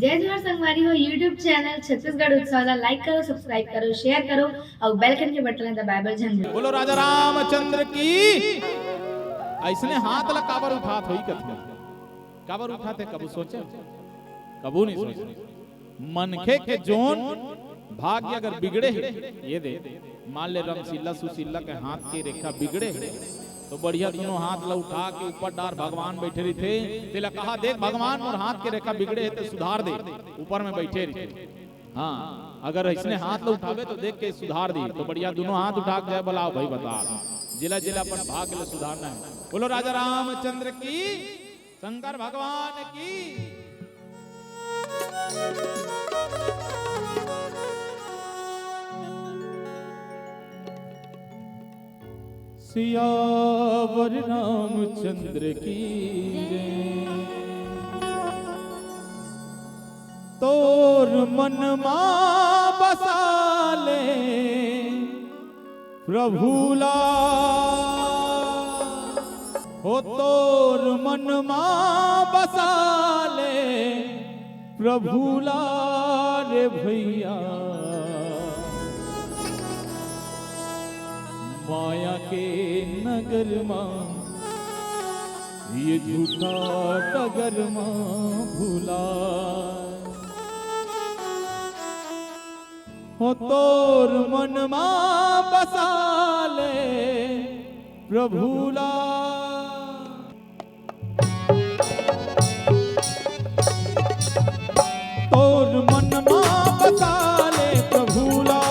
जय जोहार संगवारी हो यूट्यूब चैनल छत्तीसगढ़ उत्सव लाइक करो, सब्सक्राइब करो, शेयर करो और बेल आइकन के बटन दबाए झन बोलो राजा रामचंद्र की। ऐसने हाथ ला काबर उठात होई कथी काबर उठाते कबू सोचे कबू नहीं सोचे मनखे के जोन भाग्य अगर बिगड़े है ये दे मान ले रमशीला सुशीला के हाथ के रेखा बिगड़े है तो बढ़िया दोनों हाथ ला उठा के ऊपर डार भगवान बैठे रही थे तेला कहा देख भगवान और हाथ के रेखा बिगड़े है तो सुधार दे ऊपर में बैठे रही। हाँ अगर इसने हाथ ला उठावे तो देख के सुधार दी तो बढ़िया दोनों हाथ उठा के बुलाओ भाई बता जिला जिला पर भाग्य सुधारना है। बोलो राजा रामचंद्र की, शंकर भगवान की। सियावर रामचंद्र की जय। तोर मन मा बसा ले प्रभुला हो तोर मन मा बसा ले प्रभुला रे भैया माया के नगर मां ये झूठा टगर मां भूला हो तोर मन मां बसा ले प्रभुला। तोर मन मां बसा ले प्रभुला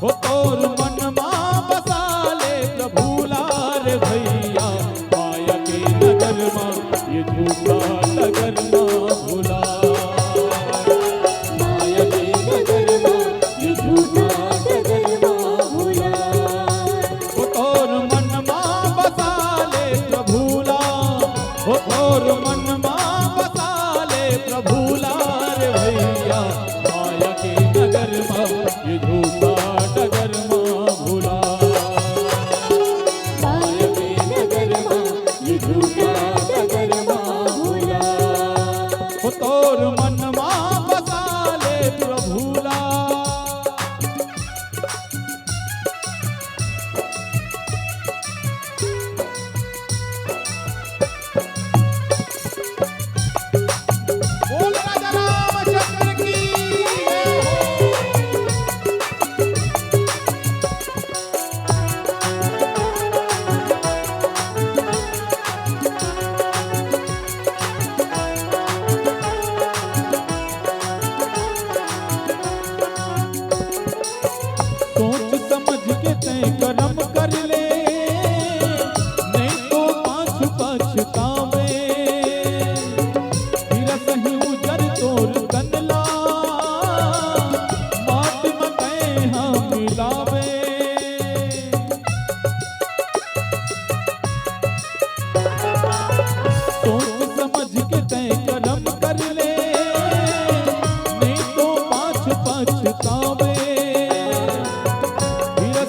हो तोर मन मां बसा ले प्रभुला रे भैया माया के नगर मां ये झूठा नगर मां भूला माया के नगर मां ये झूठा नगर मां भूला हो तोर मन मां बसा ले प्रभुला हो तोर मन मां बसा ले प्रभुला रे भैया माया के नगर मां ये झूठा नगर मां भूला माया के नगर मां ये झूठा नगर मां भूला हो तोर मन मां बसा ले प्रभुला। बोल राजा रामचंद्र की सोच समझ के तय कर्म कर ले नहीं तो पाछ पछतावे फिर सही उजर तोर कनला माट में तय हम मिलावे सोच समझ के तय कर्म कर ले नहीं तो पाछ पछतावे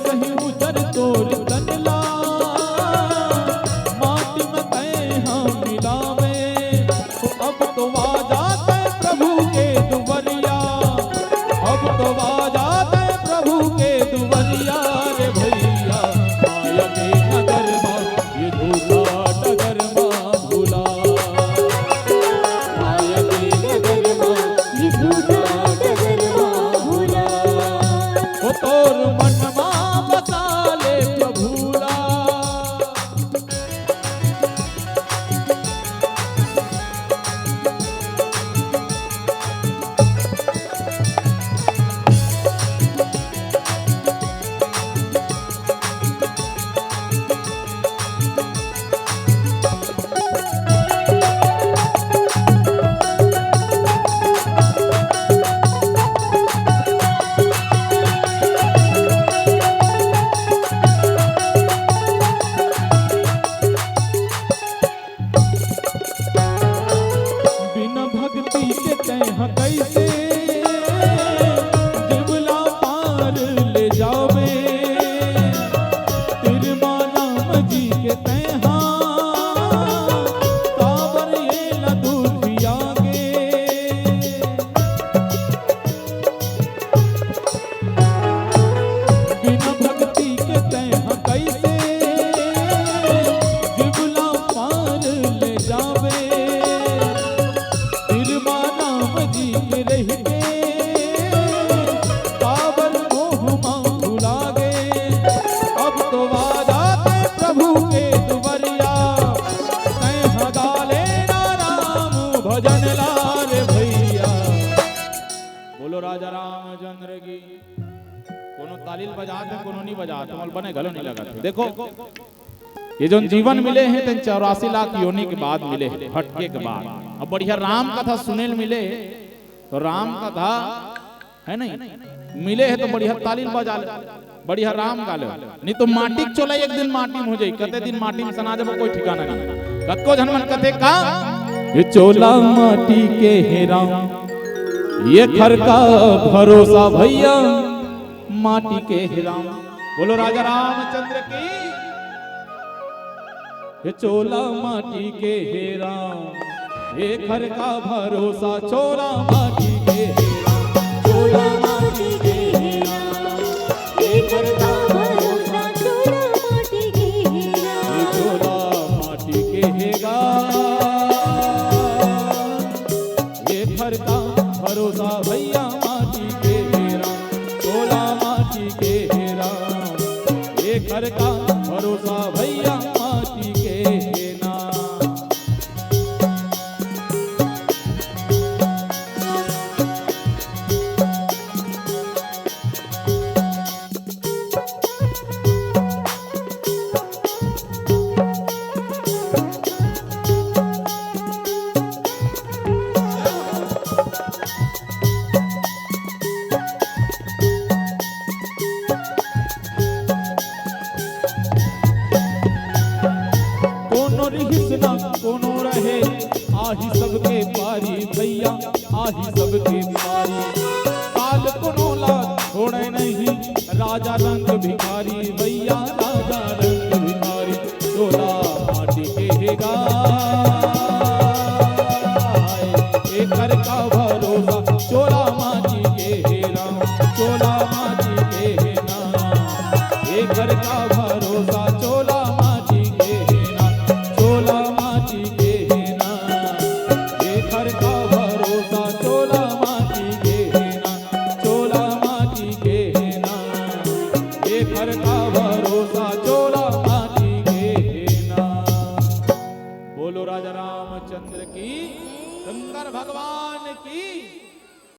सही उजर तोर कनला माटी में तय हम मिलावे तो अब तो आ जाते प्रभु के दुवरिया अब तो आ जाते प्रभु के दुवरिया रे भैया माया के नगर मां ये झूठा नगर मां भूला माया के नगर मां ये झूठा नगर मां भूला हो तोर मन मां बसा ले प्रभुला। बिना भक्ति के तह कैसे जीवला पार ले जावे तिरमा राम जी के तह काबर ये लदुखिया गे राजा रामचंद्र की। कोनो तालील बजाते कोनो नहीं बजाते, मोल बने गलो नहीं लगाते। देखो ये जो जीवन मिले हैं तो 84 लाख योनि के बाद मिले हैं, भटके के बाद। अब बढ़िया राम कथा सुनेल मिले तो राम कथा है नहीं मिले है तो बढ़िया तालील बजा ले, बढ़िया राम गा ले। नहीं तो माटी चोला एक दिन माटी में हो जाए, कते दिन माटी में सना देबो कोई ठिकाना नहीं। कक्को जनमन कते का ये चोला माटी के हेरा, ये खर का भरोसा भैया माटी के हेरा। बोलो राजा रामचंद्र की। ये चोला माटी के हेरा, ये खर का भरोसा चोला माटी के हेरा, चोला माटी के हेरा, ये खर का भरोसा चोला माटी के हेरा, ये चोला माटी के हेरा, ये खर का भरोसा भैया माटी के हेरा, चोला माटी के हेरा, ये खर का भरोसा भैया माटी के हेरा। कोनो रहे आही सबके पारी भैया, आही सबके पारी। काल कोनो ला छोड़े नहीं राजा रंग भिखारी भैया, राजा रंग भिखारी। चोला माटी के हेगा, एक कर का भरोसा